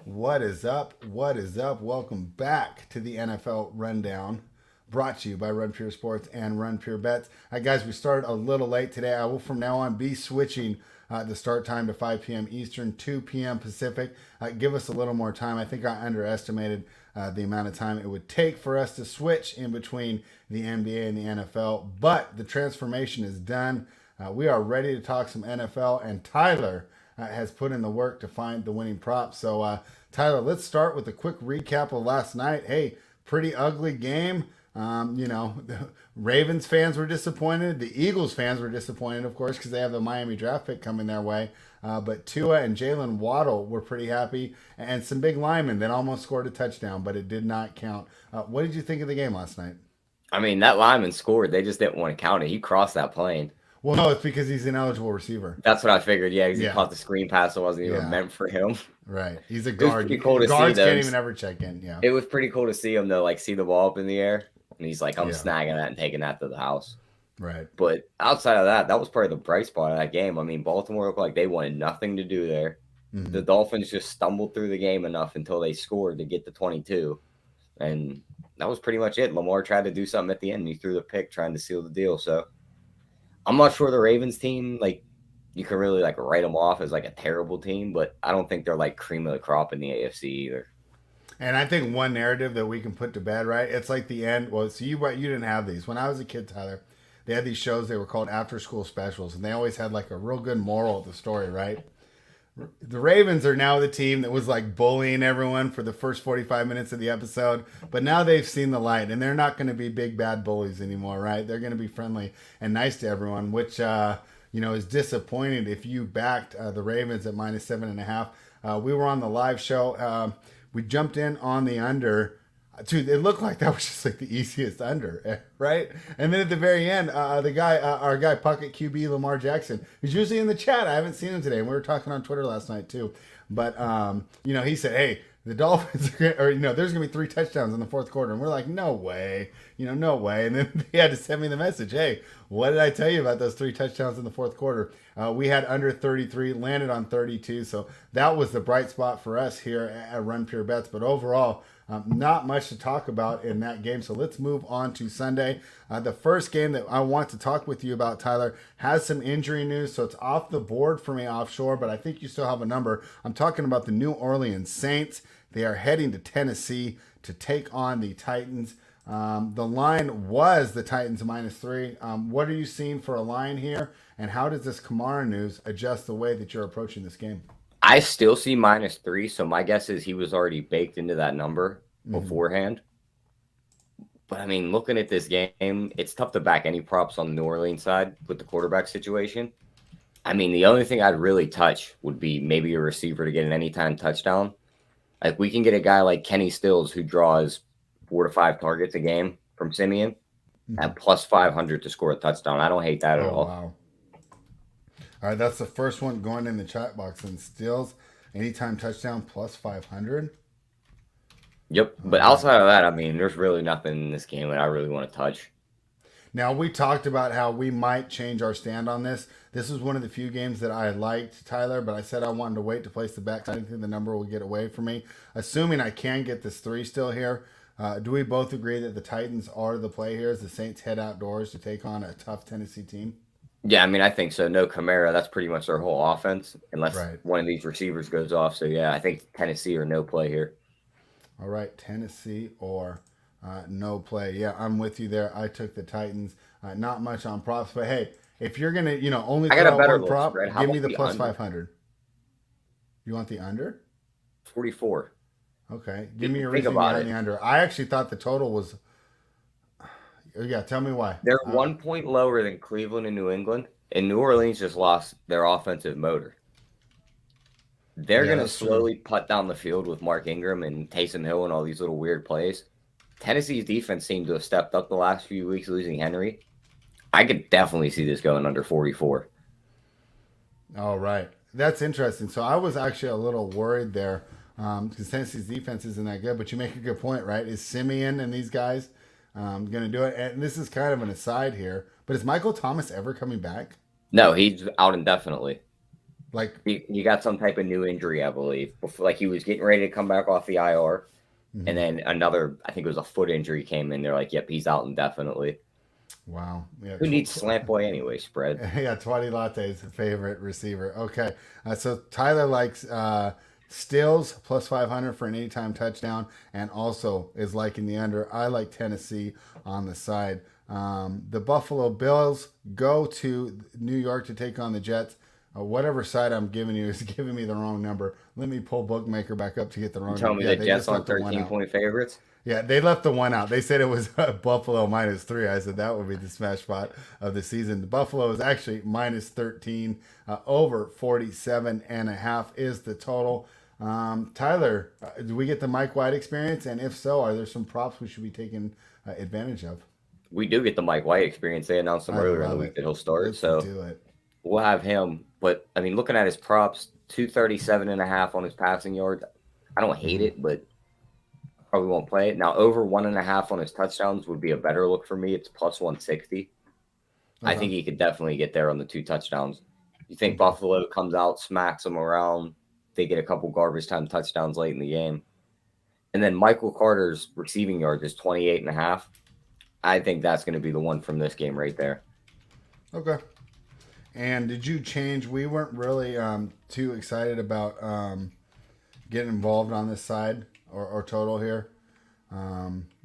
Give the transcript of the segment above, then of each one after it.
What is up? What is up? Welcome back to the NFL Rundown, brought to you by Run Pure Sports and Run Pure Bets. Guys, we started a little late today. I will from now on be switching the start time to 5 p.m. Eastern, 2 p.m. Pacific. Give us a little more time. I think I underestimated the amount of time it would take for us to switch in between the NBA and the NFL, but the transformation is done. We are ready to talk some NFL, and Tyler has put in the work to find the winning prop. So, Tyler, let's start with a quick recap of last night. Hey, pretty ugly game. The Ravens fans were disappointed. The Eagles fans were disappointed, of course, because they have the Miami draft pick coming their way. But Tua and Jalen Waddle were pretty happy, and some big linemen that almost scored a touchdown, but it did not count. What did you think of the game last night? I mean, that lineman scored. They just didn't want to count it. He crossed that plane. Well, no, it's because he's an eligible receiver. That's what I figured. Yeah, because he caught the screen pass that wasn't even meant for him. Right. He's a guard. Pretty cool to Guards see can't even ever check in. Yeah. It was pretty cool to see him, though, like see the ball up in the air. And he's like, I'm snagging that and taking that to the house. Right. But outside of that, that was probably the bright spot of that game. I mean, Baltimore looked like they wanted nothing to do there. Mm-hmm. The Dolphins just stumbled through the game enough until they scored to get to 22. And that was pretty much it. Lamar tried to do something at the end. And he threw the pick trying to seal the deal. So I'm not sure the Ravens team, like, you can really, like, write them off as, like, a terrible team. But I don't think they're, like, cream of the crop in the AFC either. And I think one narrative that we can put to bed, right? It's like the end. Well, so you didn't have these. When I was a kid, Tyler, they had these shows. They were called after-school specials. And they always had, like, a real good moral of the story, right? The Ravens are now the team that was like bullying everyone for the first 45 minutes of the episode, but now they've seen the light and they're not going to be big bad bullies anymore, right? They're going to be friendly and nice to everyone, which is disappointing if you backed the Ravens at -7.5. We were on the live show. We jumped in on the under. Dude, it looked like that was just like the easiest under, right? And then at the very end, our guy Pocket QB Lamar Jackson, who's usually in the chat. I haven't seen him today, and we were talking on Twitter last night too. But he said, "Hey, the Dolphins there's gonna be 3 touchdowns in the fourth quarter," and we're like, "No way, no way." And then he had to send me the message, "Hey, what did I tell you about those 3 touchdowns in the fourth quarter?" We had under 33, landed on 32, so that was the bright spot for us here at Run Pure Bets. But overall, not much to talk about in that game. So let's move on to Sunday. The first game that I want to talk with you about, Tyler, has some injury news. So it's off the board for me offshore, but I think you still have a number. I'm talking about the New Orleans Saints. They are heading to Tennessee to take on the Titans. The line was the Titans -3. What are you seeing for a line here? And how does this Kamara news adjust the way that you're approaching this game? I still see -3, so my guess is he was already baked into that number beforehand. But, I mean, looking at this game, it's tough to back any props on the New Orleans side with the quarterback situation. I mean, the only thing I'd really touch would be maybe a receiver to get an anytime touchdown. Like, we can get a guy like Kenny Stills who draws 4 to 5 targets a game from Simeon at +500 to score a touchdown. I don't hate that at all. Wow. All right, that's the first one going in the chat box. And Stills, anytime touchdown +500. Yep, but outside of that, I mean, there's really nothing in this game that I really want to touch. Now, we talked about how we might change our stand on this. This was one of the few games that I liked, Tyler, but I said I wanted to wait to place the bet. I didn't think the number would get away from me. Assuming I can get this 3 still here, do we both agree that the Titans are the play here as the Saints head outdoors to take on a tough Tennessee team? Yeah, I mean, I think so. No Kamara, that's pretty much their whole offense, unless one of these receivers goes off. So, yeah, I think Tennessee or no play here. All right, Tennessee or no play. Yeah, I'm with you there. I took the Titans. Not much on props, but hey, if you're gonna, only throw out one prop, give me the +500. You want the under? 44. Okay, give me your reason behind the under. I actually thought the total was. Yeah, tell me why. They're 1 point lower than Cleveland and New England, and New Orleans just lost their offensive motor. They're going to slowly putt down the field with Mark Ingram and Taysom Hill and all these little weird plays. Tennessee's defense seemed to have stepped up the last few weeks, losing Henry. I could definitely see this going under 44. All right. That's interesting. So I was actually a little worried there because Tennessee's defense isn't that good, but you make a good point, right? Is Simeon and these guys going to do it? And this is kind of an aside here, but is Michael Thomas ever coming back? No, he's out indefinitely. Like, He got some type of new injury, I believe. Before, like he was getting ready to come back off the IR, and then another, I think it was a foot injury came in. They're like, "Yep, he's out indefinitely." wow. Yeah. Who needs Slant Boy anyway? Spread. Yeah, 20 Latte's favorite receiver. Okay. So Tyler likes Stills plus 500 for an anytime touchdown and also is liking the under. I like Tennessee on the side. The Buffalo Bills go to New York to take on the Jets. Whatever side I'm giving you is giving me the wrong number. Let me pull Bookmaker back up to get the You wrong tell number. me Yeah, the they Jets just on left the one 13 out. point favorites. Yeah, they left the one out. They said it was Buffalo -3. I said that would be the smash spot of the season. The Buffalo is actually -13. Over 47.5 is the total. Tyler, do we get the Mike White experience? And if so, are there some props we should be taking advantage of? We do get the Mike White experience. They announced him I earlier in the love week it. that he'll start. Let's So do it. we'll have him. But I mean, looking at his props, 237.5 on his passing yards. I don't hate it, but probably won't play it. Now, over 1.5 on his touchdowns would be a better look for me. It's plus 160. I Okay. think he could definitely get there on the 2 touchdowns. You think Okay. Buffalo comes out, smacks them around, they get a couple garbage time touchdowns late in the game. And then Michael Carter's receiving yards is 28.5. I think that's going to be the one from this game right there. Okay. And did you change? We weren't really too excited about getting involved on this side or total here.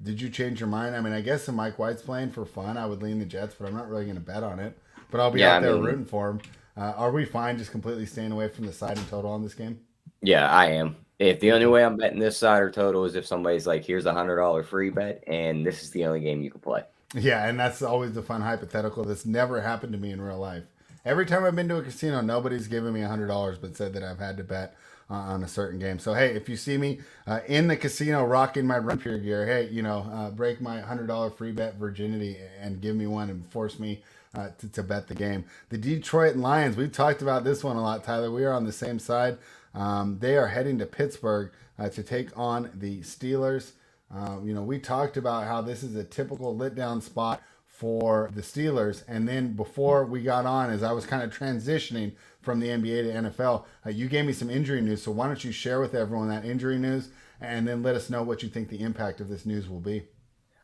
Did you change your mind? I mean, I guess if Mike White's playing for fun, I would lean the Jets, but I'm not really going to bet on it. But I'll be out there rooting for him. Are we fine just completely staying away from the side and total on this game? Yeah, I am. If the only way I'm betting this side or total is if somebody's like, here's $100 free bet, and this is the only game you can play. Yeah, and that's always the fun hypothetical. This never happened to me in real life. Every time I've been to a casino, nobody's given me $100, but said that I've had to bet on a certain game. So hey, if you see me in the casino rocking my run pure gear, hey, break my $100 free bet virginity and give me one and force me to bet the game. The Detroit Lions. We've talked about this one a lot, Tyler. We are on the same side. They are heading to Pittsburgh to take on the Steelers. We talked about how this is a typical lit down spot for the Steelers. And then before we got on, as I was kind of transitioning from the NBA to NFL, you gave me some injury news. So why don't you share with everyone that injury news and then let us know what you think the impact of this news will be.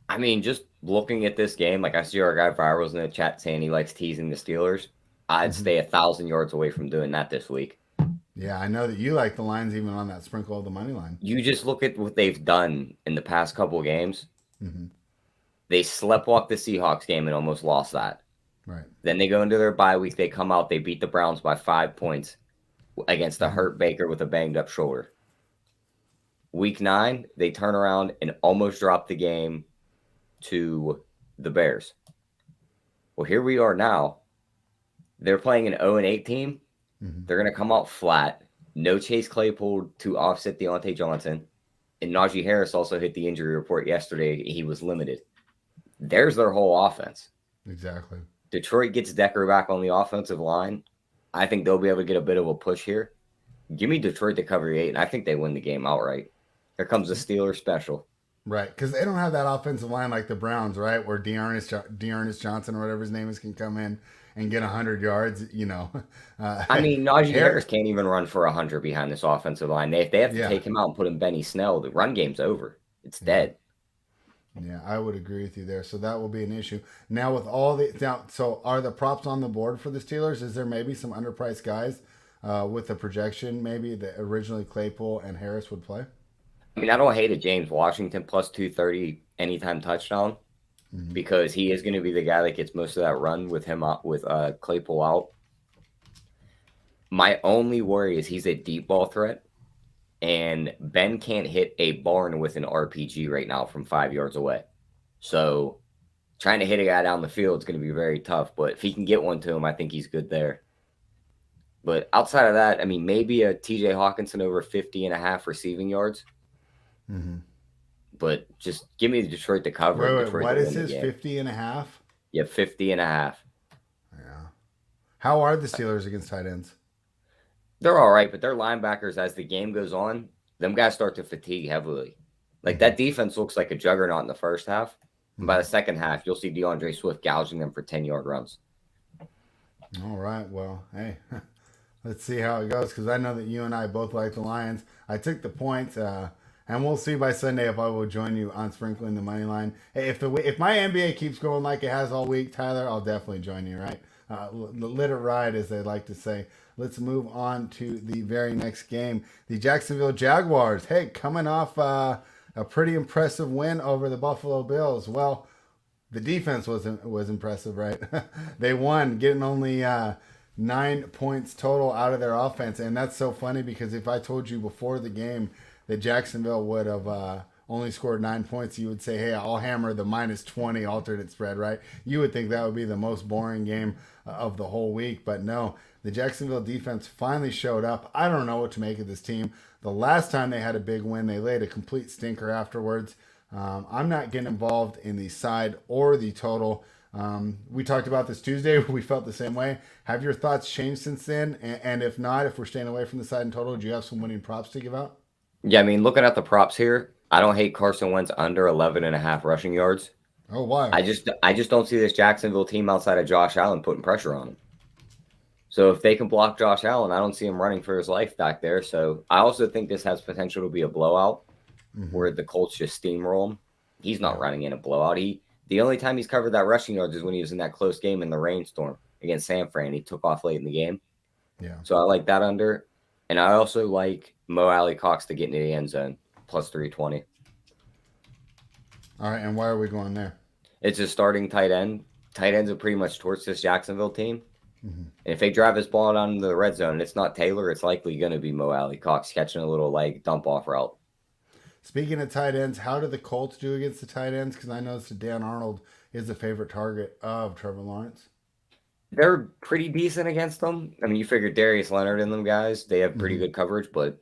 I mean, just looking at this game, like I see our guy Virals in the chat saying he likes teasing the Steelers. I'd stay 1,000 yards away from doing that this week. Yeah, I know that you like the Lions even on that sprinkle of the money line. You just look at what they've done in the past couple of games. They sleptwalked the Seahawks game and almost lost that. Right. Then they go into their bye week. They come out. They beat the Browns by 5 points against a hurt Baker with a banged up shoulder. Week 9, they turn around and almost drop the game to the Bears. Well, here we are now. They're playing an 0-8 team. They're going to come out flat. No Chase Claypool to offset Deontay Johnson. And Najee Harris also hit the injury report yesterday. He was limited. There's their whole offense. Exactly. Detroit gets Decker back on the offensive line. I think they'll be able to get a bit of a push here. Give me Detroit to cover 8, and I think they win the game outright. Here comes the Steelers special. Right, because they don't have that offensive line like the Browns, right? Where Dearness Johnson or whatever his name is can come in and get 100 yards, I mean, Najee Harris can't even run for 100 behind this offensive line. If they have to take him out and put in Benny Snell, the run game's over. It's dead. Yeah, I would agree with you there. So that will be an issue. Now with all so are the props on the board for the Steelers? Is there maybe some underpriced guys with the projection maybe that originally Claypool and Harris would play? I mean, I don't hate a James Washington plus 230 anytime touchdown because he is going to be the guy that gets most of that run with him out, with Claypool out. My only worry is he's a deep ball threat, and Ben can't hit a barn with an RPG right now from 5 yards away. So trying to hit a guy down the field is going to be very tough, but if he can get one to him, I think he's good there. But outside of that, I mean, maybe a TJ Hawkinson over 50.5 receiving yards. But just give me Detroit to cover. Wait, Detroit what to is win his 50.5? Yeah, 50.5. Yeah. How are the Steelers against tight ends? They're all right, but their linebackers, as the game goes on, them guys start to fatigue heavily. Like that defense looks like a juggernaut in the first half. And by the second half, you'll see DeAndre Swift gouging them for 10-yard runs. All right. Well, hey, Let's see how it goes because I know that you and I both like the Lions. I took the points, and we'll see by Sunday if I will join you on sprinkling the money line. Hey, if my NBA keeps going like it has all week, Tyler, I'll definitely join you. Right? Let it ride, as they like to say. Let's move on to the very next game. The Jacksonville Jaguars. Hey, coming off a pretty impressive win over the Buffalo Bills. Well, the defense was impressive, right? They won, getting only 9 points total out of their offense, and that's so funny because if I told you before the game that Jacksonville would have only scored 9 points, you would say, "Hey, I'll hammer the -20 alternate spread," right? You would think that would be the most boring game of the whole week, but no. The Jacksonville defense finally showed up. I don't know what to make of this team. The last time they had a big win, they laid a complete stinker afterwards. I'm not getting involved in the side or the total. We talked about this Tuesday. We felt the same way. Have your thoughts changed since then? And if not, if we're staying away from the side and total, do you have some winning props to give out? Yeah, I mean, looking at the props here, I don't hate Carson Wentz under 11.5 rushing yards. Oh, why? I just don't see this Jacksonville team outside of Josh Allen putting pressure on him. So if they can block Josh Allen, I don't see him running for his life back there. So I also think this has potential to be a blowout where the Colts just steamroll him. He's not running in a blowout. The only time he's covered that rushing yards is when he was in that close game in the rainstorm against San Fran. He took off late in the game. Yeah. So I like that under. And I also like Mo Alley Cox to get into the end zone, plus 320. All right, and why are we going there? It's a starting tight end. Tight ends are pretty much towards this Jacksonville team. And if they drive this ball down into the red zone and it's not Taylor, it's likely going to be Mo Alley Cox catching a little like dump off route. Speaking of tight ends, how do the Colts do against the tight ends? Because I noticed that Dan Arnold is a favorite target of Trevor Lawrence. They're pretty decent against them. I mean, you figure Darius Leonard and them guys, they have pretty good coverage, but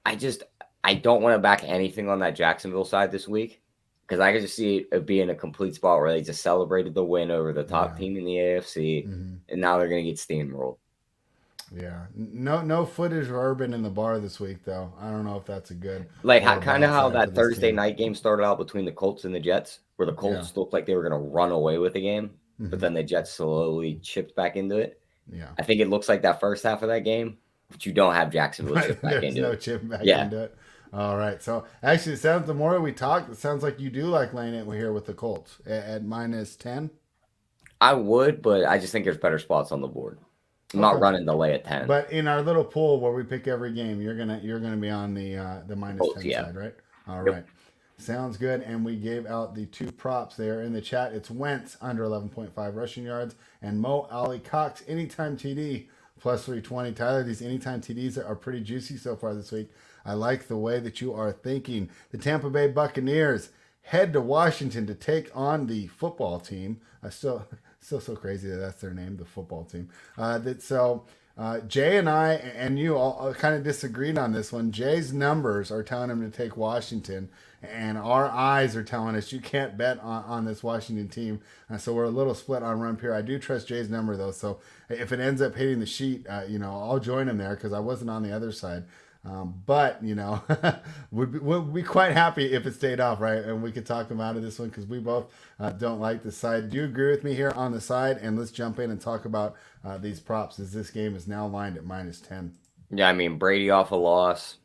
I don't want to back anything on that Jacksonville side this week because I could just see it being a complete spot where they just celebrated the win over the top team in the AFC, and now they're going to get steamrolled. Yeah, no footage of Urban in the bar this week, though. I don't know if that's a good like kind of how that Thursday night game started out between the Colts and the Jets, where the Colts looked like they were going to run away with the game, but then the Jets slowly chipped back into it. Yeah, I think it looks like that first half of that game, but you don't have Jacksonville chip back into it. There's no chip back into it. All right, so actually, it sounds the more we talk, it sounds like you do like laying it here with the Colts at -10. I would, but I just think there's better spots on the board. I'm not running the lay at 10. But in our little pool where we pick every game, you're gonna be on the -10 side, right? All right. Sounds good. And we gave out the 2 props there in the chat. It's Wentz under 11.5 rushing yards and Mo Alley Cox anytime TD plus 320. Tyler, these anytime TDs are pretty juicy so far this week. I like the way that you are thinking. The Tampa Bay Buccaneers head to Washington to take on the football team. Still so crazy that that's their name, the football team. Jay and I and you all kind of disagreed on this one. Jay's numbers are telling him to take Washington, and our eyes are telling us you can't bet on this Washington team. So we're a little split on run here. I do trust Jay's number, though. So if it ends up hitting the sheet, I'll join him there because I wasn't on the other side. But we'd be quite happy if it stayed off, right? And we could talk him out of this one because we both don't like the side. Do you agree with me here on the side? And let's jump in and talk about these props as this game is now lined at -10. Yeah, I mean, Brady off a loss.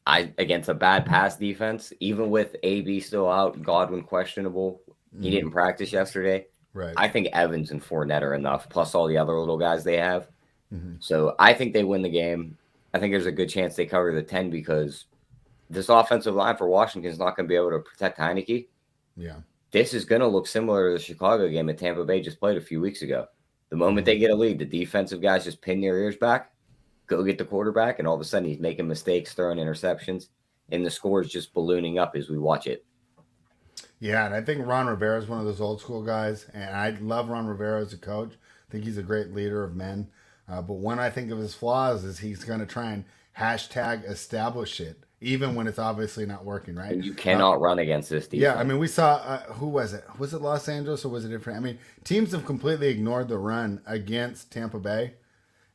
Against a bad pass defense, even with AB still out, Godwin questionable. He didn't practice yesterday. Right. I think Evans and Fournette are enough, plus all the other little guys they have. So I think they win the game. I think there's a good chance they cover the 10 because this offensive line for Washington is not going to be able to protect Heineke. Yeah. This is going to look similar to the Chicago game that Tampa Bay just played a few weeks ago. The moment they get a lead, the defensive guys just pin their ears back, go get the quarterback, and all of a sudden he's making mistakes, throwing interceptions, and the score is just ballooning up as we watch it. Yeah, and I think Ron Rivera is one of those old school guys, and I love Ron Rivera as a coach. I think he's a great leader of men. But when I think of his flaws is he's going to try and hashtag establish it, even when it's obviously not working, right? And you cannot run against this defense. Yeah, I mean, we saw, who was it? Was it Los Angeles or was it different? I mean, teams have completely ignored the run against Tampa Bay.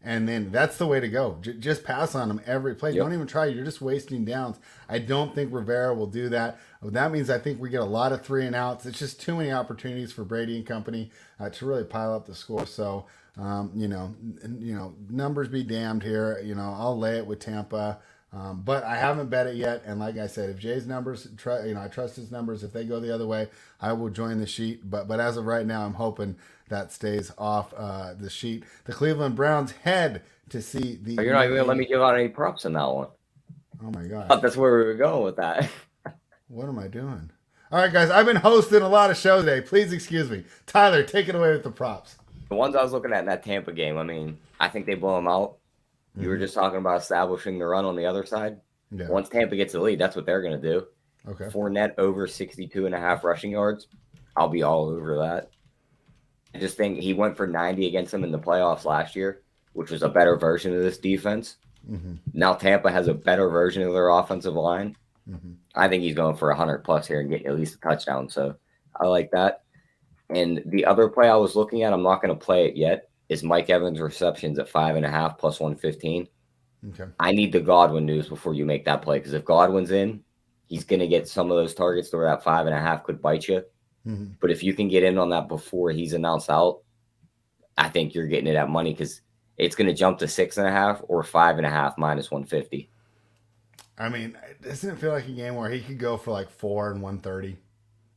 And then that's the way to go. Just pass on them every play. Yep. Don't even try. You're just wasting downs. I don't think Rivera will do that. That means I think we get a lot of 3 and outs. It's just too many opportunities for Brady and company to really pile up the score. So, numbers be damned here. I'll lay it with Tampa. But I haven't bet it yet. And like I said, if Jay's numbers, I trust his numbers. If they go the other way, I will join the sheet. But as of right now, I'm hoping that stays off the sheet. The Cleveland Browns head to see the. You're not even gonna let me give out any props in that one. Oh my god! That's where we were going with that. What am I doing? All right, guys. I've been hosting a lot of shows today. Please excuse me. Tyler, take it away with the props. The ones I was looking at in that Tampa game. I mean, I think they blow them out. You were just talking about establishing the run on the other side. Yeah. Once Tampa gets the lead, that's what they're going to do. Okay. Fournette over 62.5 rushing yards. I'll be all over that. I just think he went for 90 against them in the playoffs last year, which was a better version of this defense. Mm-hmm. Now Tampa has a better version of their offensive line. Mm-hmm. I think he's going for 100+ here and getting at least a touchdown. So I like that. And the other play I was looking at, I'm not going to play it yet, is Mike Evans' receptions at 5.5 plus 115. Okay. I need the Godwin news before you make that play, because if Godwin's in, he's going to get some of those targets to where that 5.5 could bite you. Mm-hmm. But if you can get in on that before he's announced out, I think you're getting it at money, because it's going to jump to 6.5 or 5.5 minus 150. I mean, doesn't it feel like a game where he could go for like 4 and 130?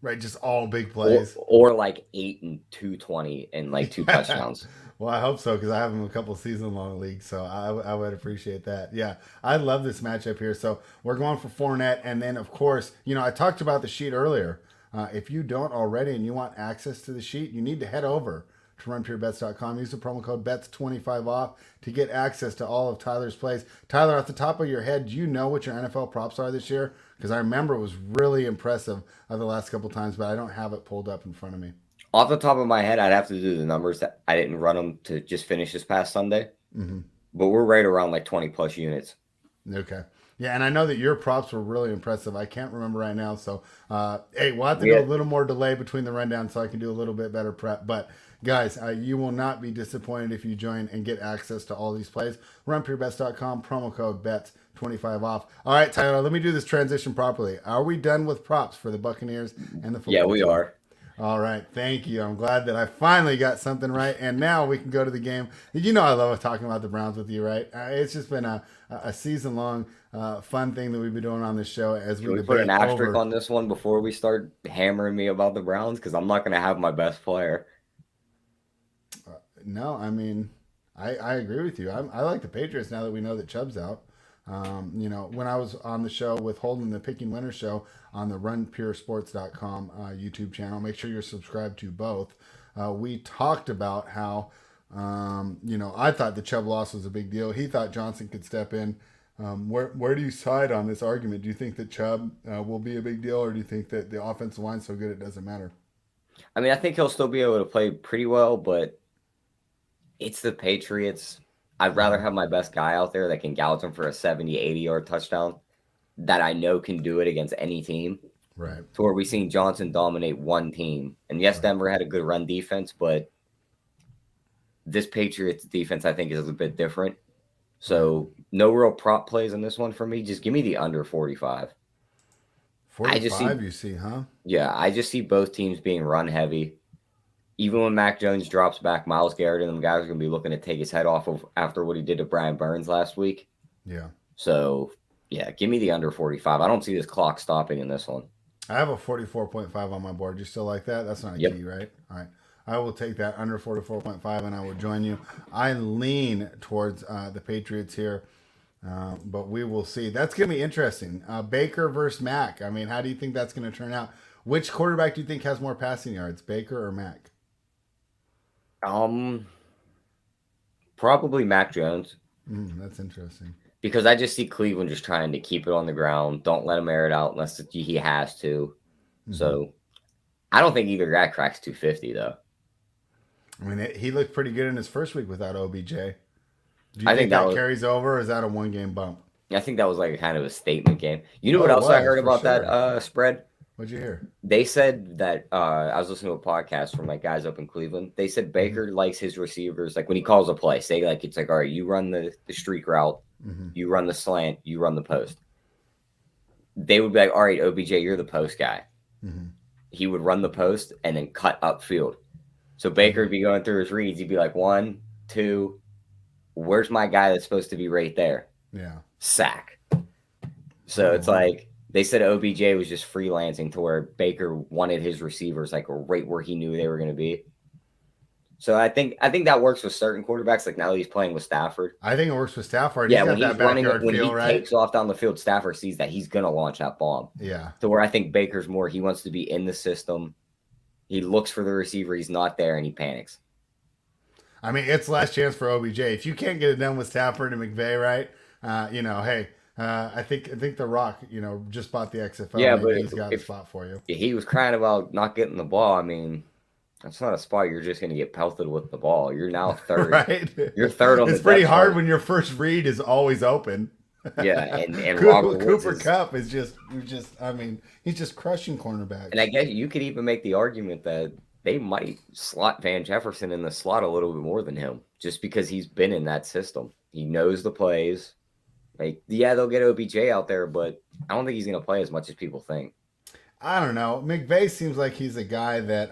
Right, just all big plays. Or like 8 and 220 and like 2 touchdowns. Well, I hope so, because I have him in a couple season-long leagues, so I would appreciate that. Yeah, I love this matchup here. So we're going for Fournette, and then, of course, I talked about the sheet earlier. If you don't already and you want access to the sheet, you need to head over to runpurebets.com. Use the promo code BETS25 off to get access to all of Tyler's plays. Tyler, off the top of your head, do you know what your NFL props are this year? Because I remember it was really impressive the last couple times, but I don't have it pulled up in front of me. Off the top of my head, I'd have to do the numbers. That I didn't run them to just finish this past Sunday. Mm-hmm. But we're right around like 20+ units. Okay. Yeah, and I know that your props were really impressive. I can't remember right now. So, hey, we'll have to do a little more delay between the rundown so I can do a little bit better prep. But, guys, you will not be disappointed if you join and get access to all these plays. RunPureBets.com, promo code BETS25 off. All right, Tyler, let me do this transition properly. Are we done with props for the Buccaneers and the football Yeah, we team? are. All right, thank you. I'm glad that I finally got something right, and now we can go to the game. I love talking about the Browns with you, right? It's just been a season-long fun thing that we've been doing on this show as we put an asterisk on this one before we start hammering me about the Browns, because I'm not going to have my best player. No, I mean, I agree with you. I like the Patriots now that we know that Chubb's out. When I was on the show with Holden, the Picking Winner show on the runpuresports.com YouTube channel, make sure you're subscribed to both. We talked about how, I thought the Chubb loss was a big deal. He thought Johnson could step in. Where do you side on this argument? Do you think that Chubb will be a big deal, or do you think that the offensive line's so good it doesn't matter? I mean, I think he'll still be able to play pretty well, but it's the Patriots. I'd rather have my best guy out there that can gouge him for a 70, 80-yard touchdown that I know can do it against any team. Right. To where we've seen Johnson dominate one team. And yes, Denver had a good run defense, but this Patriots defense, I think, is a bit different. So no real prop plays on this one for me. Just give me the under 45. 45 you see, huh? Yeah, I just see both teams being run heavy. Even when Mac Jones drops back, Myles Garrett and them guys are going to be looking to take his head off of after what he did to Brian Burns last week. Yeah. So, yeah, give me the under 45. I don't see this clock stopping in this one. I have a 44.5 on my board. You still like that? That's not a key, right? All right. I will take that under 44.5, and I will join you. I lean towards the Patriots here, but we will see. That's going to be interesting. Baker versus Mack. I mean, how do you think that's going to turn out? Which quarterback do you think has more passing yards, Baker or Mack? Probably Mac Jones. That's interesting. Because I just see Cleveland just trying to keep it on the ground. Don't let him air it out unless he has to. Mm-hmm. So I don't think either guy cracks 250 though. I mean, he looked pretty good in his first week without OBJ. Do you think think that carries over, or is that a one-game bump? I think that was like a kind of a statement game. You know what else I heard about that spread? What'd you hear? They said that I was listening to a podcast from like guys up in Cleveland. They said Baker likes his receivers like when he calls a play, say like it's like, all right, you run the streak route, you run the slant, you run the post. They would be like, all right, OBJ, you're the post guy. He would run the post and then cut upfield. So Baker would be going through his reads. He'd be like, 1, 2, where's my guy that's supposed to be right there? Yeah. Sack. So it's like they said OBJ was just freelancing to where Baker wanted his receivers like right where he knew they were going to be. So I think that works with certain quarterbacks. Like now that he's playing with Stafford. I think it works with Stafford. Yeah, he's when got he's that running, backyard when feel, he right? takes off down the field, Stafford sees that he's going to launch that bomb. Yeah. So where I think Baker's more, he wants to be in the system. He looks for the receiver. He's not there, and he panics. I mean, it's last chance for OBJ. If you can't get it done with Stafford and McVay, right? Hey, I think The Rock, just bought the XFL. Yeah, Maybe but he's got a spot for you. He was crying about not getting the ball. I mean, that's not a spot you're just going to get pelted with the ball. You're now third. Right? You're third on the It's pretty depth hard chart. when your first read is always open. Yeah, and Cooper Kupp is just, he's just crushing cornerbacks. And I guess you could even make the argument that they might slot Van Jefferson in the slot a little bit more than him, just because he's been in that system. He knows the plays. Like, yeah, they'll get OBJ out there, but I don't think he's going to play as much as people think. I don't know. McVay seems like he's a guy that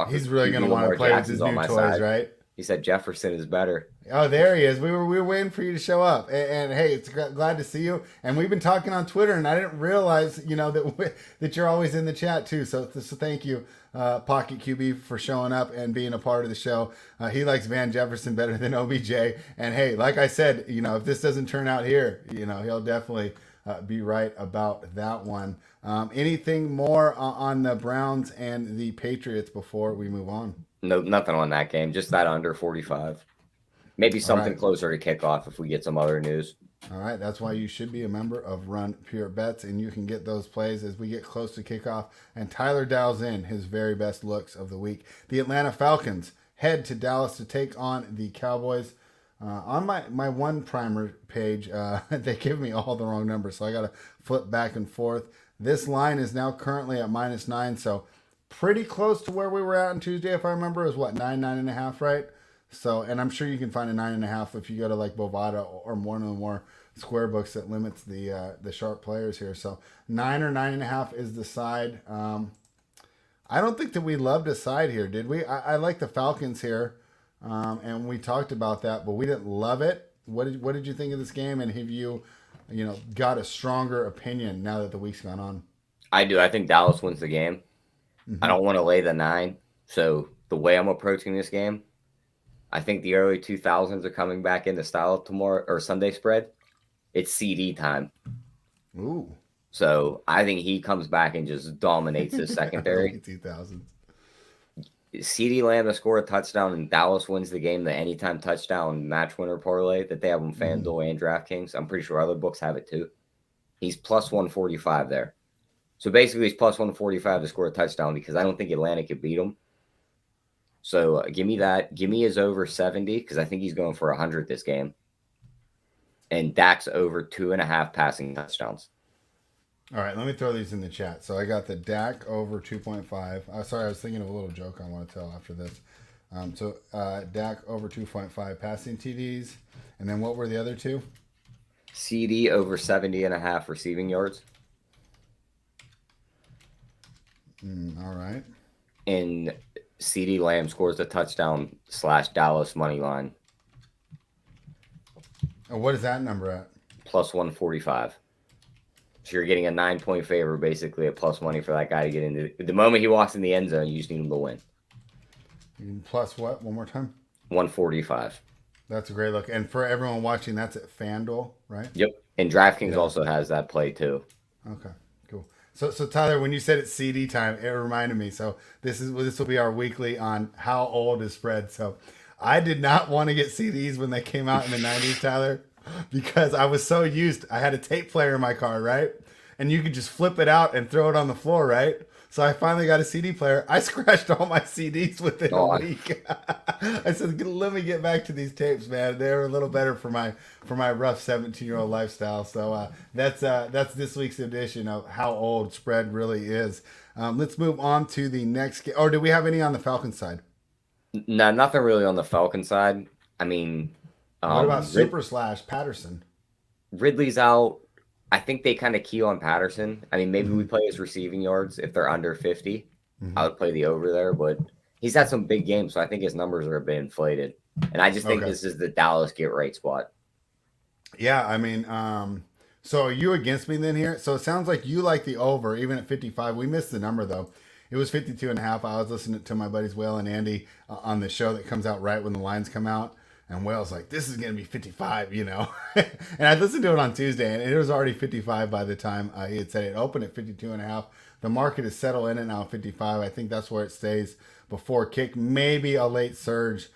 he's really going to want to play with his new toys, right? He said Jefferson is better. Oh, there he is. We were waiting for you to show up, and hey, it's glad to see you. And we've been talking on Twitter, and I didn't realize, that you're always in the chat too. So thank you, Pocket QB, for showing up and being a part of the show. He likes Van Jefferson better than OBJ, and hey, like I said, if this doesn't turn out here, he'll definitely be right about that one. Anything more on the Browns and the Patriots before we move on? No, nothing on that game. Just that under 45. Maybe something closer to kickoff if we get some other news. All right. That's why you should be a member of Run Pure Bets, and you can get those plays as we get close to kickoff. And Tyler dials in his very best looks of the week. The Atlanta Falcons head to Dallas to take on the Cowboys. On my one primer page, they give me all the wrong numbers, so I got to flip back and forth. This line is now currently at -9, so pretty close to where we were at on Tuesday, if I remember. It was 9.5, right? So, and I'm sure you can find a 9.5 if you go to like Bovada or one of the more square books that limits the sharp players here. So 9 or 9.5 is the side. I don't think that we loved a side here, did we? I like the Falcons here, and we talked about that, but we didn't love it. What did you think of this game, and have you got a stronger opinion now that the week's gone on? I do. I think Dallas wins the game. I don't want to lay the 9. So the way I'm approaching this game, I think the early 2000s are coming back into style tomorrow or Sunday spread. It's CD time. Ooh. So I think he comes back and just dominates his secondary. 2000s. CD Lamb to score a touchdown and Dallas wins the game, the anytime touchdown match winner parlay that they have on FanDuel and DraftKings. I'm pretty sure other books have it too. He's plus 145 there. So basically he's plus 145 to score a touchdown because I don't think Atlanta could beat him. So give me that. Give me his over 70 because I think he's going for 100 this game. And Dak's over 2.5 passing touchdowns. All right, let me throw these in the chat. So I got the Dak over 2.5. Sorry, I was thinking of a little joke I want to tell after this. Dak over 2.5 passing TDs. And then what were the other two? CD over 70.5 receiving yards. All right. And CD Lamb scores a touchdown / Dallas money line. What is that number at? Plus 145. So you're getting a 9-point favor, basically a plus money for that guy to get into. The moment he walks in the end zone, you just need him to win. Plus what? One more time? 145. That's a great look. And for everyone watching, that's at FanDuel, right? Yep. And DraftKings also has that play too. Okay, cool. So Tyler, when you said it's CD time, it reminded me. So this will be our weekly on how old is spread. So I did not want to get CDs when they came out in the 90s, Tyler, because I was so used. I had a tape player in my car, right? And you could just flip it out and throw it on the floor, right? So I finally got a CD player. I scratched all my CDs within a God. week. I said, let me get back to these tapes, man. They're a little better for my rough 17-year-old lifestyle. So that's this week's edition of How Old Spread Really Is. Let's move on to the next game. Or do we have any on the Falcons side? No, nothing really on the Falcon side. I mean, What about Super Slash Patterson? Ridley's out. I think they kind of key on Patterson. I mean, maybe we Mm-hmm. play his receiving yards if they're under 50. Mm-hmm. I would play the over there, but he's had some big games, so I think his numbers are a bit inflated. And I just think Okay. this is the Dallas get right spot. Yeah, I mean, so are you against me then here? So it sounds like you like the over, even at 55. We missed the number, though. It was 52 and a half. I was listening to my buddies Will and Andy on the show that comes out right when the lines come out. And Will's like, this is going to be 55, you know. And I listened to it on Tuesday, and it was already 55 by the time he had said it opened at 52 and a half. The market is settled in it now at 55. I think that's where it stays before kick. Maybe a late surge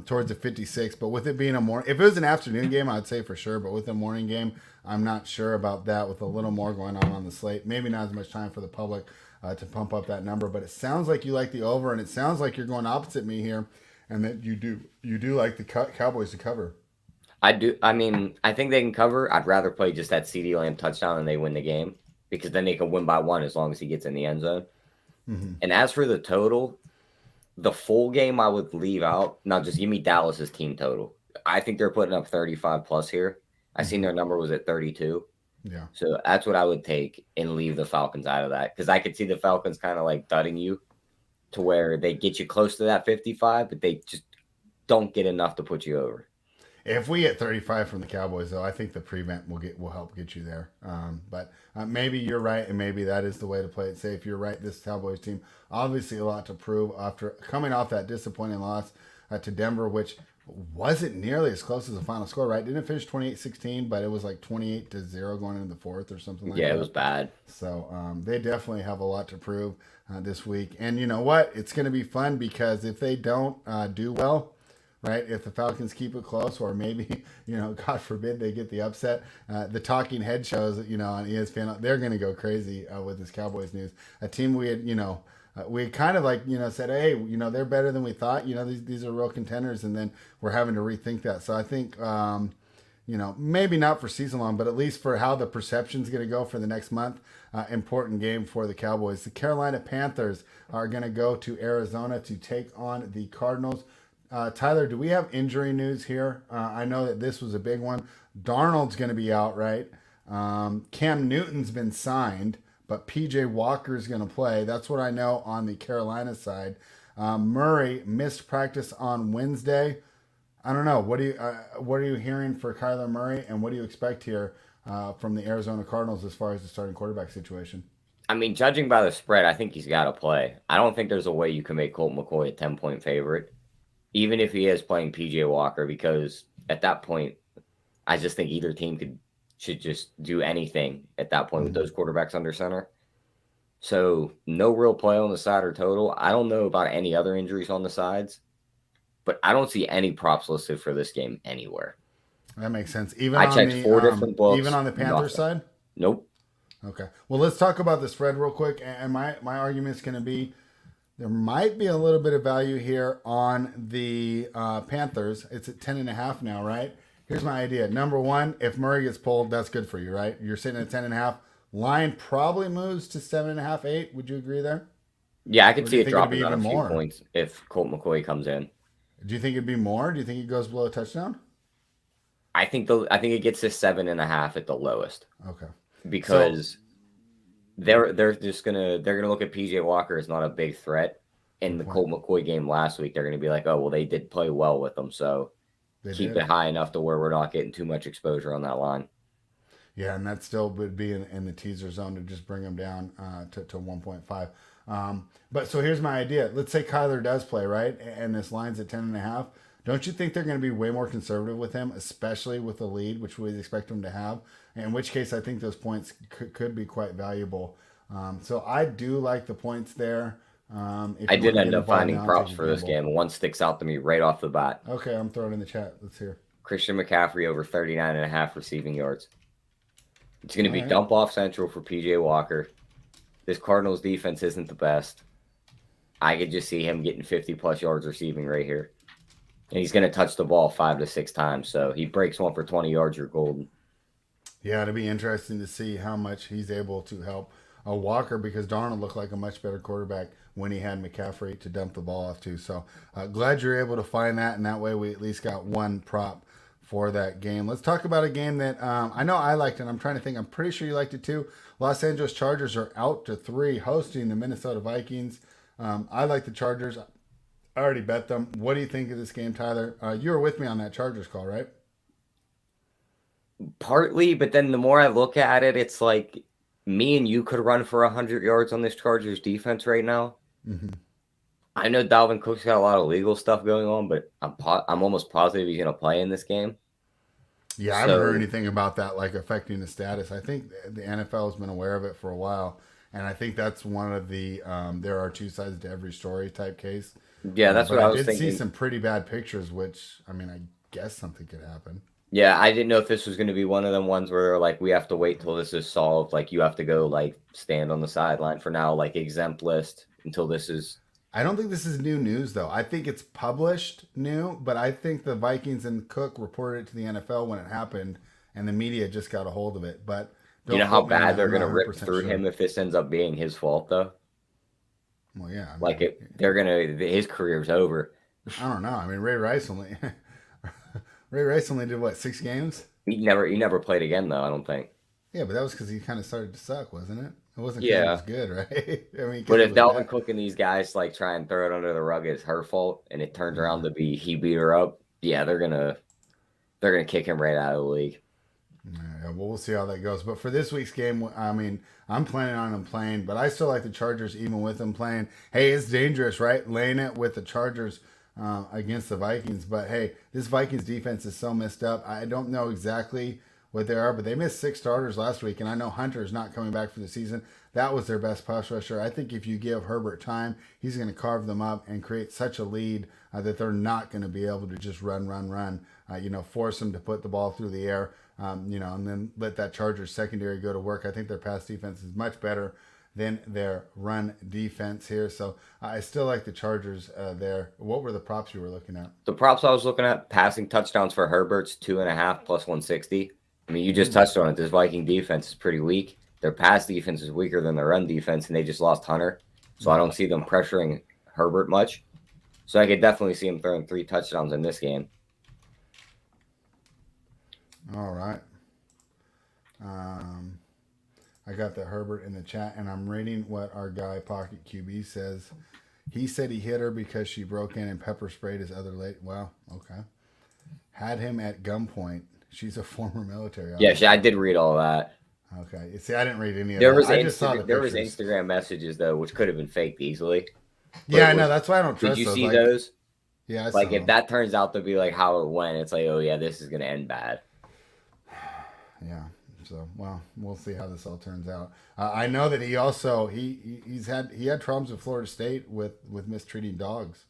towards the 56. But with it being a morning, if it was an afternoon game, I'd say for sure. But with a morning game, I'm not sure about that with a little more going on the slate. Maybe not as much time for the public to pump up that number. But it sounds like you like the over, and it sounds like you're going opposite me here, and that you do like the Cowboys to cover. I do. I mean, I think they can cover. I'd rather play just that CD Lamb touchdown and they win the game because then they can win by one as long as he gets in the end zone. Mm-hmm. And as for the total, the full game I would leave out. Now, just give me Dallas's team total. I think they're putting up 35 plus here. I seen their number was at 32. Yeah. So that's what I would take and leave the Falcons out of that because I could see the Falcons kind of like dudding you to where they get you close to that 55, but they just don't get enough to put you over. If we get 35 from the Cowboys, though, I think the prevent will help get you there. But maybe you're right, and maybe that is the way to play it safe. You're right. This Cowboys team obviously a lot to prove after coming off that disappointing loss to Denver, which wasn't nearly as close as the final score. Right? Didn't it finish 28-16, but it was like 28-0 going into the fourth or something like that. Yeah, it was bad. So they definitely have a lot to prove this week. And you know what? It's going to be fun because if they don't do well, right? If the Falcons keep it close, or maybe, God forbid they get the upset, the talking head shows, on ESPN, they're going to go crazy with this Cowboys news. A team we had, we kind of like, said, hey, they're better than we thought. These are real contenders, and then we're having to rethink that. So I think, maybe not for season long, but at least for how the perception's going to go for the next month. Important game for the Cowboys. The Carolina Panthers are going to go to Arizona to take on the Cardinals. Tyler, do we have injury news here? I know that this was a big one. Darnold's going to be out, right? Cam Newton's been signed, but PJ Walker's going to play. That's what I know on the Carolina side. Murray missed practice on Wednesday. I don't know. What are you hearing for Kyler Murray, and what do you expect here from the Arizona Cardinals as far as the starting quarterback situation? I mean, judging by the spread, I think he's got to play. I don't think there's a way you can make Colt McCoy a 10-point favorite, even if he is playing PJ Walker, because at that point, I just think either team should just do anything at that point with those quarterbacks under center. So no real play on the side or total. I don't know about any other injuries on the sides, but I don't see any props listed for this game anywhere. That makes sense. Even I on checked the, 4 different books. Even on the Panthers side? Nope. Okay. Well, let's talk about the spread real quick. And my argument is going to be there might be a little bit of value here on the Panthers. It's at 10.5 now, right? Here's my idea. Number one, if Murray gets pulled, that's good for you, right? You're sitting at 10.5. Line probably moves to 7.5, 8. Would you agree there? Yeah, I could see it think it'd dropping be down a even few more? points if Colt McCoy comes in. Do you think it'd be more? Do you think it goes below a touchdown? I think it gets to 7.5 at the lowest. Okay. Because they're gonna look at PJ Walker as not a big threat. In the Colt McCoy game last week, they're gonna be like, oh well, they did play well with them, so keep it high enough to where we're not getting too much exposure on that line. Yeah, and that still would be in the teaser zone to just bring them down to 1.5. But so here's my idea. Let's say Kyler does play, right? And this line's at 10.5. Don't you think they're going to be way more conservative with him, especially with the lead, which we expect him to have? In which case, I think those points could be quite valuable. So I do like the points there. I did end up finding props for this game. One sticks out to me right off the bat. Okay, I'm throwing it in the chat. Let's hear. Christian McCaffrey over 39.5 receiving yards. It's going to be dump off central for PJ Walker. this Cardinals defense isn't the best. I could just see him getting 50-plus yards receiving right here. And he's going to touch the ball 5 to 6 times. So he breaks one for 20 yards, you're golden. Yeah, it'll be interesting to see how much he's able to help Walker, because Darnold looked like a much better quarterback when he had McCaffrey to dump the ball off to. So glad you're able to find that, and that way we at least got one prop for that game. Let's talk about a game that I know I liked, and I'm trying to think. I'm pretty sure you liked it too. Los Angeles Chargers are out to 3 hosting the Minnesota Vikings. I like the Chargers. I already bet them. What do you think of this game, Tyler? You were with me on that Chargers call, right? Partly, but then the more I look at it, it's like me and you could run for 100 yards on this Chargers defense right now. Mm-hmm. I know Dalvin Cook's got a lot of legal stuff going on, but I'm almost positive he's going to play in this game. Yeah, I haven't heard anything about that, like, affecting the status. I think the NFL has been aware of it for a while, and I think that's one of the there are two sides to every story type case. Yeah, that's what I was thinking. I did see some pretty bad pictures, which, I mean, I guess something could happen. Yeah, I didn't know if this was going to be one of them ones where, like, we have to wait till this is solved. Like, you have to go, like, stand on the sideline for now, like, exempt list until this is... I don't think this is new news, though. I think it's published new, but I think the Vikings and Cook reported it to the NFL when it happened, and the media just got a hold of it. But you know how bad they're going to rip through him if this ends up being his fault, though? Well, yeah. I mean, like, they're going to... His career's over. I don't know. I mean, Ray Rice only did, what, 6 games? He never played again, though, I don't think. Yeah, but that was because he kind of started to suck, wasn't it? It wasn't because he was good, right? I mean, but if Dalvin Cook and these guys like try and throw it under the rug, it's her fault, and it turns around to be he beat her up. Yeah, they're gonna kick him right out of the league. Yeah, well, we'll see how that goes. But for this week's game, I mean, I'm planning on him playing, but I still like the Chargers even with them playing. Hey, it's dangerous, right? Laying it with the Chargers against the Vikings. But hey, this Vikings defense is so messed up. I don't know exactly what they are, but they missed 6 starters last week, and I know Hunter's not coming back for the season. That was their best pass rusher. I think if you give Herbert time, he's going to carve them up and create such a lead that they're not going to be able to just run, force them to put the ball through the air, and then let that Chargers secondary go to work. I think their pass defense is much better than their run defense here. So I still like the Chargers there. What were the props you were looking at? The props I was looking at, passing touchdowns for Herbert's 2.5 plus 160. I mean, you just touched on it. This Viking defense is pretty weak. Their pass defense is weaker than their run defense, and they just lost Hunter. So I don't see them pressuring Herbert much. So I could definitely see him throwing 3 touchdowns in this game. All right. I got the Herbert in the chat, and I'm reading what our guy Pocket QB says. He said he hit her because she broke in and pepper sprayed his other leg. Well, okay. Had him at gunpoint. She's a former military officer. Yeah, I did read all that. Okay. See, I didn't read any of there that. Was I just saw the there pictures. was Instagram messages, though, which could have been faked easily. Yeah, I know. That's why I don't trust those. those. Did you see those? Yeah, I like saw if them. that turns out to be like how it went, it's like, oh yeah, this is gonna end bad. Yeah. So, well, we'll see how this all turns out. I know that he also he had problems with Florida State with mistreating dogs.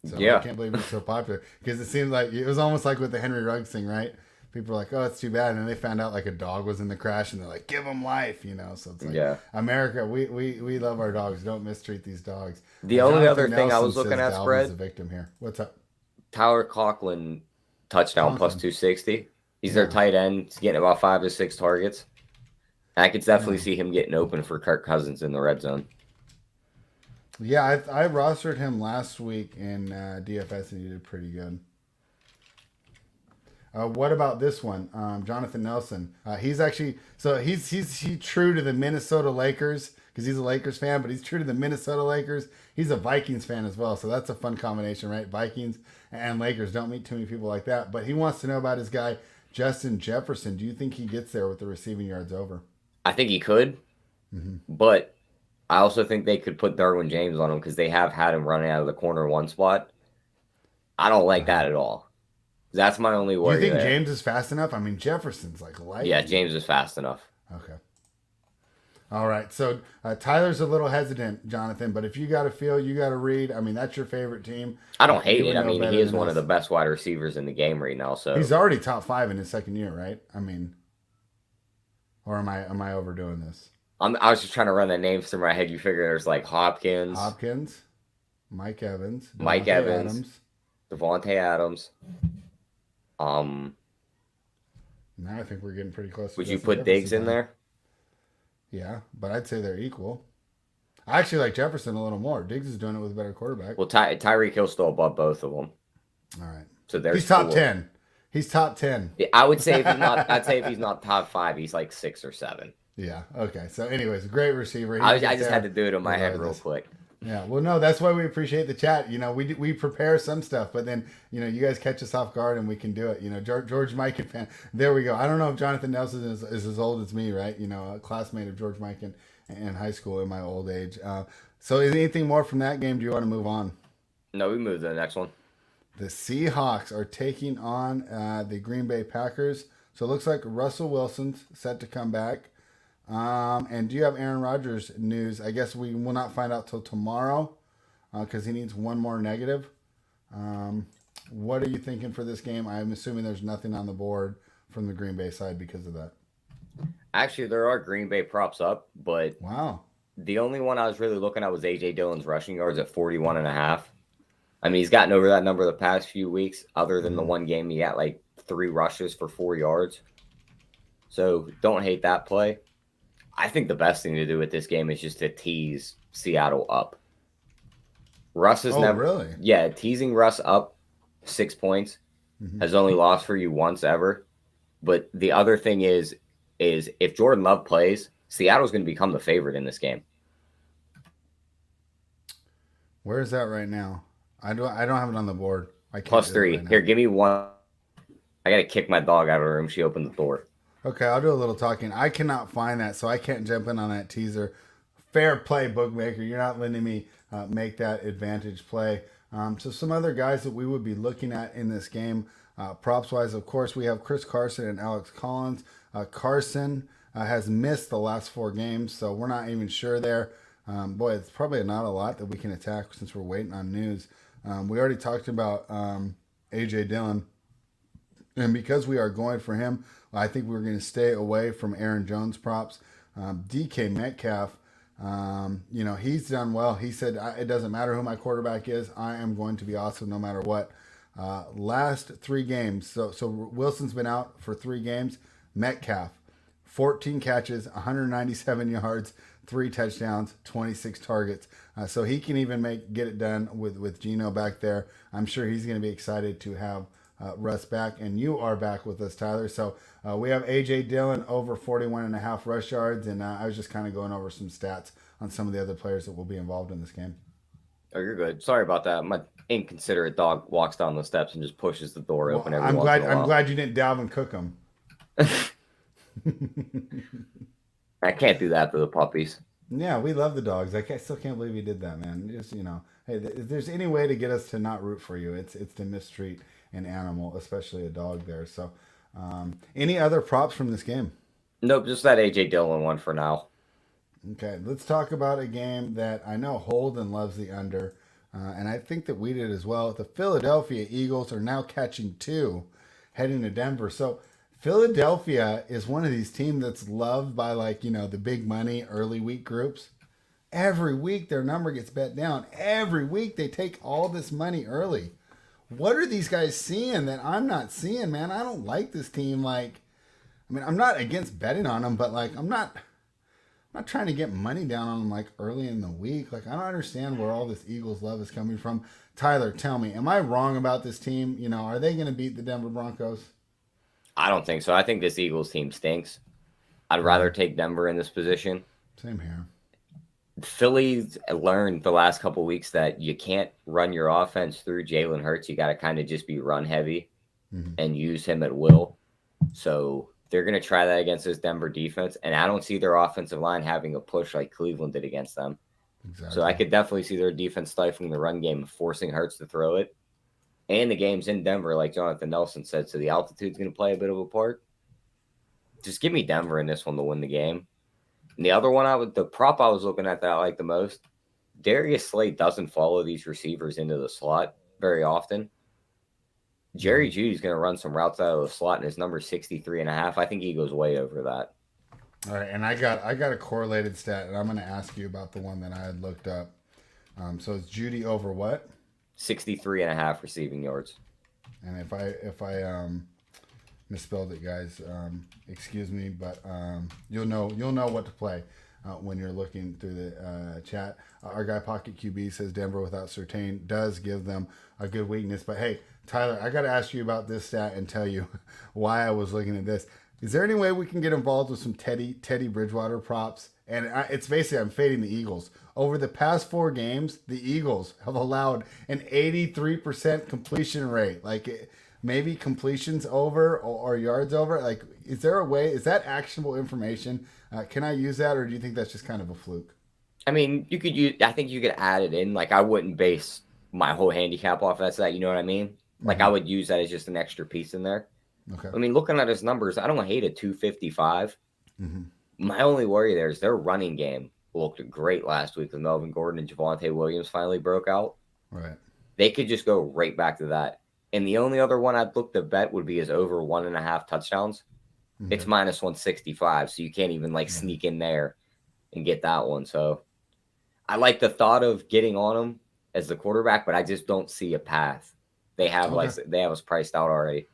So yeah. I can't believe he's so popular because it seems like it was almost like with the Henry Ruggs thing, right? People are like, oh, it's too bad. And then they found out like a dog was in the crash and they're like, give him life, So it's like, America, we love our dogs. Don't mistreat these dogs. The only other thing I was looking at, spread. A victim here. What's up? Tyler Conklin touchdown plus 260. He's their tight end. He's getting about 5 to 6 targets. And I could definitely see him getting open for Kirk Cousins in the red zone. Yeah, I rostered him last week in DFS and he did pretty good. What about this one, Jonathan Nelson? He's actually he's true to the Minnesota Lakers because he's a Lakers fan, but he's true to the Minnesota Lakers. He's a Vikings fan as well, so that's a fun combination, right? Vikings and Lakers, don't meet too many people like that. But he wants to know about his guy Justin Jefferson. Do you think he gets there with the receiving yards over? I think he could, but I also think they could put Derwin James on him because they have had him running out of the corner one spot. I don't like that at all. That's my only worry. Do you think James is fast enough? I mean, Jefferson's like light. Yeah, James is fast enough. Okay. All right. So Tyler's a little hesitant, Jonathan, but if you got to feel, you got to read. I mean, that's your favorite team. I don't hate it. I mean, he is one of the best wide receivers in the game right now. So he's already top 5 in his second year, right? I mean, or am I overdoing this? I was just trying to run the names through my head. You figure there's like Hopkins, Mike Evans, Mike Devontae Evans, Adams. Devontae Adams. Now I think we're getting pretty close. Would you put Diggs in there? Yeah, but I'd say they're equal. I actually like Jefferson a little more. Diggs is doing it with a better quarterback. Well, Tyreek Hill's still above both of them. All right. So there's he's top 10. He's top 10. Yeah, I would say if he's not top 5, he's like 6 or 7. Yeah. Okay. So, anyways, great receiver. I just had to do it in my head real quick. Yeah. Well, no, that's why we appreciate the chat. We prepare some stuff, but then you guys catch us off guard and we can do it. George Mikan fan. There we go. I don't know if Jonathan Nelson is as old as me, right? A classmate of George Mikan in high school in my old age. So, is anything more from that game? Do you want to move on? No, we move to the next one. The Seahawks are taking on the Green Bay Packers. So it looks like Russell Wilson's set to come back. And do you have Aaron Rodgers news? I guess we will not find out till tomorrow because he needs one more negative. What are you thinking for this game? I'm assuming there's nothing on the board from the Green Bay side because of that. Actually, there are Green Bay props up, but wow, the only one I was really looking at was A.J. Dillon's rushing yards at 41.5. I mean, he's gotten over that number the past few weeks, other than the one game he got like 3 rushes for 4 yards. So don't hate that play. I think the best thing to do with this game is just to tease Seattle up. Russ has never really? Yeah, teasing Russ up 6 points has only lost for you once ever. But the other thing is if Jordan Love plays, Seattle's going to become the favorite in this game. Where is that right now? I don't have it on the board. I can't +3. Right here, give me one. I got to kick my dog out of the room. She opened the door. Okay, I'll do a little talking. I cannot find that, so I can't jump in on that teaser. Fair play, bookmaker. You're not letting me make that advantage play. So some other guys that we would be looking at in this game, props-wise, of course, we have Chris Carson and Alex Collins. Carson has missed the last 4 games, so we're not even sure there. Boy, it's probably not a lot that we can attack since we're waiting on news. We already talked about A.J. Dillon. And because we are going for him, I think we're going to stay away from Aaron Jones props. DK Metcalf, he's done well. He said, it doesn't matter who my quarterback is. I am going to be awesome no matter what. Last 3 games. So Wilson's been out for 3 games. Metcalf, 14 catches, 197 yards, 3 touchdowns, 26 targets. So he can even get it done with Geno back there. I'm sure he's going to be excited to have Russ back, and you are back with us, Tyler. So we have A.J. Dillon over 41.5 rush yards, and I was just kind of going over some stats on some of the other players that will be involved in this game. Oh, you're good. Sorry about that. My inconsiderate dog walks down the steps and just pushes the door open every I'm once in a while. I'm glad you didn't Dalvin Cook him. I can't do that to the puppies. Yeah, we love the dogs. I still can't believe you did that, man. Just, hey, if there's any way to get us to not root for you, it's to mistreat an animal, especially a dog there. So any other props from this game? Nope, just that A.J. Dillon one for now. Okay, let's talk about a game that I know Holden loves the under, and I think that we did as well. The Philadelphia Eagles are now catching 2 heading to Denver. So Philadelphia is one of these teams that's loved by the big money early week groups. Every week their number gets bet down. Every week they take all this money early. What are these guys seeing that I'm not seeing, man? I don't like this team. I'm not against betting on them, but I'm not trying to get money down on them early in the week. I don't understand where all this Eagles love is coming from. Tyler, tell me, am I wrong about this team? Are they going to beat the Denver Broncos? I don't think so. I think this Eagles team stinks. I'd rather take Denver in this position. Same here. Philly's learned the last couple of weeks that you can't run your offense through Jalen Hurts. You got to kind of just be run heavy and use him at will. So they're going to try that against this Denver defense. And I don't see their offensive line having a push like Cleveland did against them. Exactly. So I could definitely see their defense stifling the run game, forcing Hurts to throw it. And the game's in Denver, like Jonathan Nelson said. So the altitude's going to play a bit of a part. Just give me Denver in this one to win the game. And the other one, the prop I was looking at that I like the most, Darius Slay doesn't follow these receivers into the slot very often. Jerry Jeudy's going to run some routes out of the slot, and his number 63.5. I think he goes way over that. All right, and I got a correlated stat, and I'm going to ask you about the one that I had looked up. So it's Judy over what? 63.5 receiving yards. And if I misspelled it, guys, excuse me, but you'll know what to play when you're looking through the chat. Our guy Pocket QB says Denver without Surtain does give them a good weakness. But hey, Tyler, I got to ask you about this stat and tell you why I was looking at this. Is there any way we can get involved with some Teddy Bridgewater props? And it's basically I'm fading the Eagles. Over the past 4 games, the Eagles have allowed an 83% completion rate. Like maybe completions over or yards over. Like, is there a way? Is that actionable information? Can I use that, or do you think that's just kind of a fluke? I mean, you could use. I think you could add it in. Like, I wouldn't base my whole handicap off that. You know what I mean? Like, I would use that as just an extra piece in there. Okay. I mean, looking at his numbers, I don't hate a 255. Mm-hmm. My only worry there is their running game looked great last week with Melvin Gordon and Javonte Williams finally broke out. Right. They could just go right back to that. And the only other one I'd look to bet would be his over 1.5 touchdowns. Okay. It's minus 165, so you can't even sneak in there and get that one. So I like the thought of getting on him as the quarterback, but I just don't see a path. They have they have us priced out already.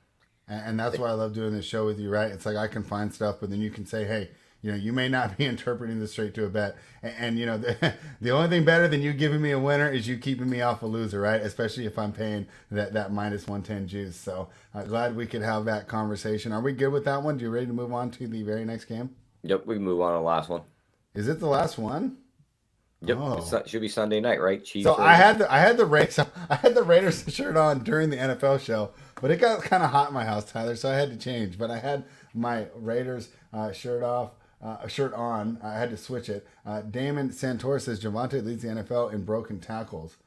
And that's why I love doing this show with you, right? It's like I can find stuff, but then you can say, hey, you may not be interpreting this straight to a bet. And the only thing better than you giving me a winner is you keeping me off a loser, right? Especially if I'm paying that minus 110 juice. So glad we could have that conversation. Are we good with that one? Do you ready to move on to the very next game? Yep, we can move on to the last one. Is it the last one? Yep, it should be Sunday night, right? Chiefs. So I had the Raiders shirt on during the NFL show, but it got kind of hot in my house, Tyler, so I had to change. But I had my Raiders shirt on. I had to switch it. Damon Santor says Javonte leads the NFL in broken tackles.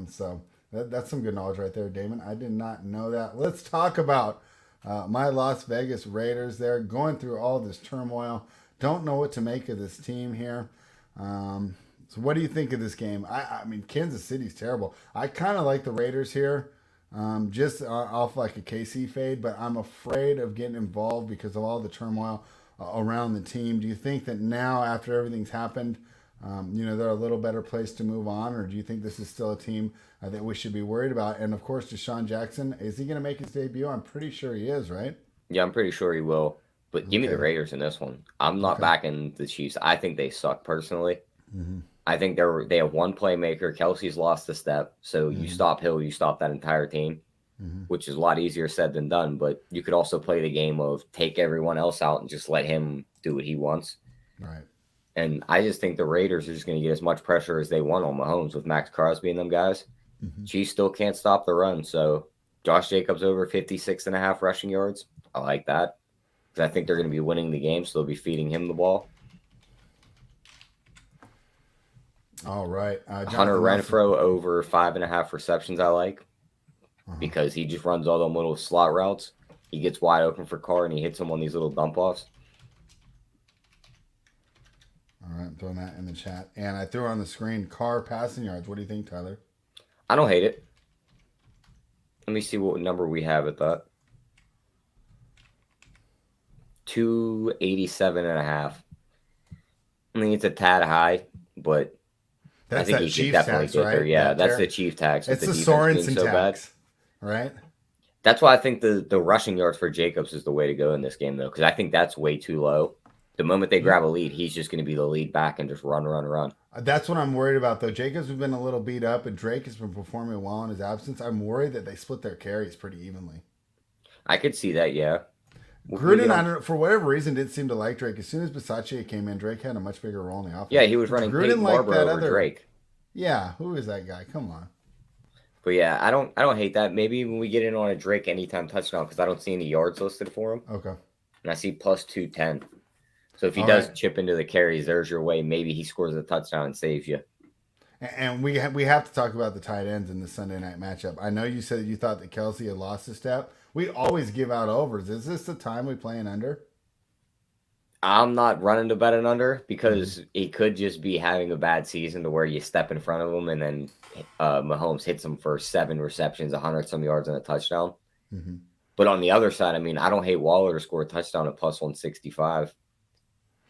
So that's some good knowledge right there, Damon. I did not know that. Let's talk about my Las Vegas Raiders. They're going through all this turmoil. Don't know what to make of this team here. So what do you think of this game? I mean, Kansas City's terrible. I kind of like the Raiders here, just off like a KC fade, but I'm afraid of getting involved because of all the turmoil around the team. Do you think that now, after everything's happened, they're a little better place to move on, or do you think this is still a team that we should be worried about? And of course, Deshaun Jackson, is he going to make his debut? I'm pretty sure he is, right? Yeah, I'm pretty sure he will. But give me the Raiders in this one. I'm not backing the Chiefs. I think they suck personally. Mm-hmm. I think they have one playmaker. Kelsey's lost a step. So you stop Hill, you stop that entire team, which is a lot easier said than done. But you could also play the game of take everyone else out and just let him do what he wants. Right. And I just think the Raiders are just going to get as much pressure as they want on Mahomes with Max Crosby and them guys. Chiefs still can't stop the run. So Josh Jacobs over 56.5 rushing yards. I like that. Because I think they're going to be winning the game, so they'll be feeding him the ball. All right. Hunter Renfro over 5.5 receptions, I like. Because he just runs all them little slot routes. He gets wide open for Carr, and he hits him on these little dump-offs. All right, I'm throwing that in the chat. And I threw on the screen Carr passing yards. What do you think, Tyler? I don't hate it. Let me see what number we have at that. 287.5. I mean, it's a tad high, but that's I think he could definitely get there. Yeah, that's the Chief tax. It's the Sorensen tax, right? That's why I think the rushing yards for Jacobs is the way to go in this game, though, because I think that's way too low. The moment they grab a lead, he's just going to be the lead back and just run. That's what I'm worried about, though. Jacobs has been a little beat up, and Drake has been performing well in his absence. I'm worried that they split their carries pretty evenly. I could see that, yeah. Gruden, for whatever reason, didn't seem to like Drake. As soon as Bisaccia came in, Drake had a much bigger role in the offense. Yeah, he was running Peyton Barber over Drake. Yeah, who is that guy? Come on. But yeah, I don't hate that. Maybe when we get in on a Drake anytime touchdown, because I don't see any yards listed for him. Okay. And I see plus 210. So if he does chip into the carries, there's your way. Maybe he scores a touchdown and saves you. And we have to talk about the tight ends in the Sunday night matchup. I know you said that you thought that Kelsey had lost a step. We always give out overs. Is this the time we play an under? I'm not running to bet an under because he could just be having a bad season to where you step in front of him and then Mahomes hits him for 7 receptions, 100-some yards, and a touchdown. But on the other side, I mean, I don't hate Waller to score a touchdown at plus 165.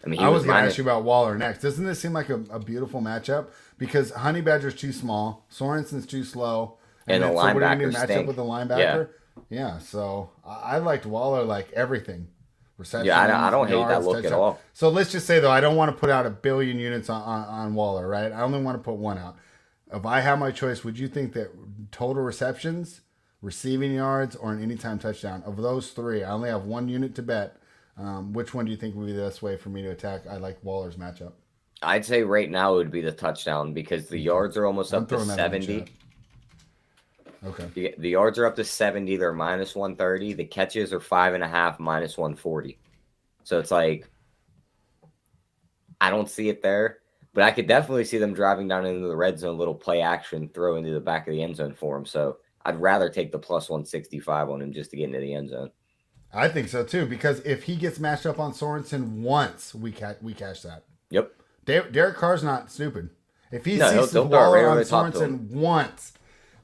I mean, he I was was going to minus. ask you about Waller next. Doesn't this seem like a beautiful matchup? Because Honey Badger's too small, Sorensen's too slow, And the then, so what are you going to do? linebackers Match up stink. with the Yeah. linebacker? Yeah. So I liked Waller like everything, Yeah, I receptions, don't hate that yards, look at touchdown. all. So let's just say though, I don't want to put out 1,000,000,000 units on Waller, right? I only want to put one out. If I have my choice, would you think that total receptions, receiving yards, or an anytime touchdown of those three? I only have one unit to bet. Which one do you think would be the best way for me to attack? I like Waller's matchup. I'd say right now it would be the touchdown because the yards are almost I'm up to throwing that in the 70. chat. Okay. The yards are up to 70. They're minus 130. The catches are 5.5, minus 140. So it's like, I don't see it there, but I could definitely see them driving down into the red zone, little play action, throw into the back of the end zone for him. So I'd rather take the plus 165 on him just to get into the end zone. I think so too, because if he gets matched up on Sorensen once, we cash that. Yep. Derek Carr's not stupid. If he No, sees he'll Waller right on over the top to Sorensen once,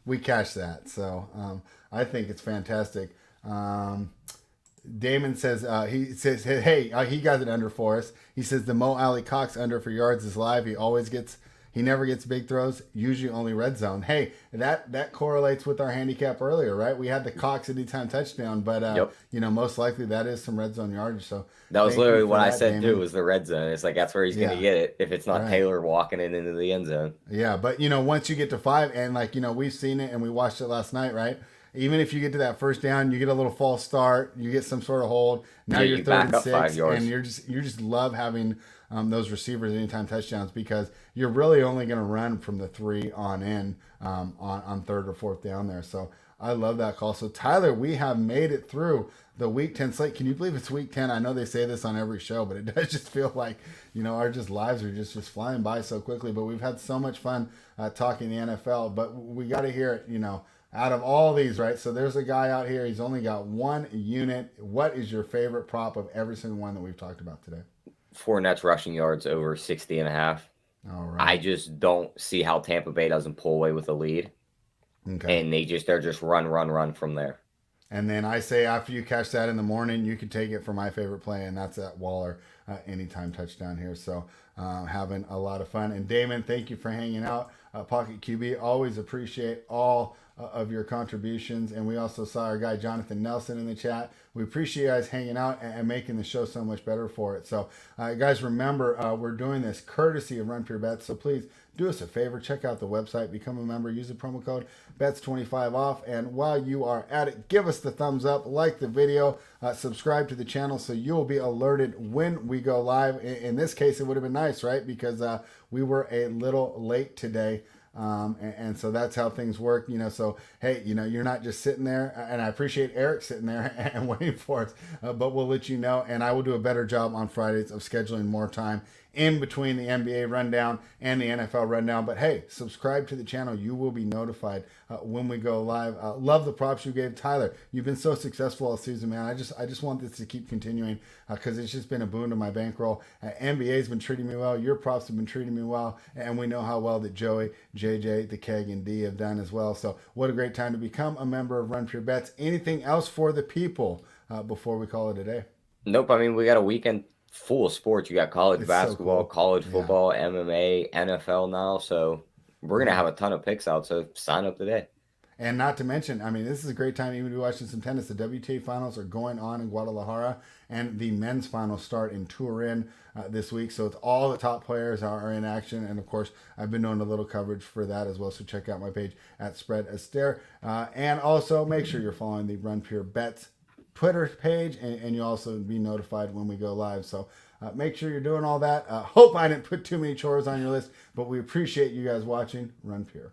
we cash that. So I think it's fantastic. Damon says hey, he got it under for us. He says the Mo Alley Cox under for yards is live. He never gets big throws, usually only red zone. Hey, that correlates with our handicap earlier, right? We had the Cox anytime touchdown, but Yep. most likely that is some red zone yardage. So That was thank you literally for what I that, said Damon. too, was the red zone. It's like that's where he's going to get it if it's not Right. Taylor walking it into the end zone. Yeah, but once you get to 5, and we've seen it and we watched it last night, right? Even if you get to that first down, you get a little false start, you get some sort of hold. Now Yeah, you're you 3rd back and up 6, 5 yards. and you just love having those receivers anytime touchdowns, because you're really only going to run from the 3 on in on 3rd or 4th down there. So I love that call. So Tyler, we have made it through the Week 10 slate. Can you believe it's Week 10? I know they say this on every show, but it does just feel like our lives are just flying by so quickly. But we've had so much fun talking the NFL. But we got to hear it. Out of all these, right? So there's a guy out here. He's only got one unit. What is your favorite prop of every single one that we've talked about today? Fournette's rushing yards over 60.5. All right. I just don't see how Tampa Bay doesn't pull away with a lead. Okay. And they're just run from there. And then I say after you catch that in the morning, you can take it for my favorite play, and that's at Waller anytime touchdown here. So having a lot of fun. And Damon, thank you for hanging out. Pocket QB, always appreciate all of your contributions. And we also saw our guy Jonathan Nelson in the chat. We appreciate you guys hanging out and making the show so much better for it. So guys, remember, we're doing this courtesy of Run Pure Bets. So please do us a favor, check out the website, become a member, use the promo code BETS25 off. And while you are at it, give us the thumbs up, like the video, subscribe to the channel so you'll be alerted when we go live. In this case, it would have been nice, right? Because we were a little late today. And so that's how things work, so, hey, you're not just sitting there, and I appreciate Eric sitting there and waiting for us, but we'll let you know, and I will do a better job on Fridays of scheduling more time in between the NBA rundown and the NFL rundown. But hey, subscribe to the channel. You will be notified when we go live. Love the props you gave, Tyler. You've been so successful all season, man. I just want this to keep continuing because it's just been a boon to my bankroll. NBA's been treating me well. Your props have been treating me well, and we know how well that Joey, JJ, the Keg, and D have done as well. So what a great time to become a member of Run Pure Bets. Anything else for the people before we call it a day? Nope. I mean, we got a weekend full of sports. You got college basketball, so cool. college football, MMA, NFL now. So we're going to have a ton of picks out. So sign up today. And not to mention, I mean, this is a great time even to be watching some tennis. The WTA finals are going on in Guadalajara, and the men's finals start in Turin this week. So it's all the top players are in action. And of course, I've been doing a little coverage for that as well. So check out my page at Spread Astaire. And also make sure you're following the Run Pure Bets Twitter page, and you'll also be notified when we go live. So make sure you're doing all that. Hope I didn't put too many chores on your list, but we appreciate you guys watching. Run Pure.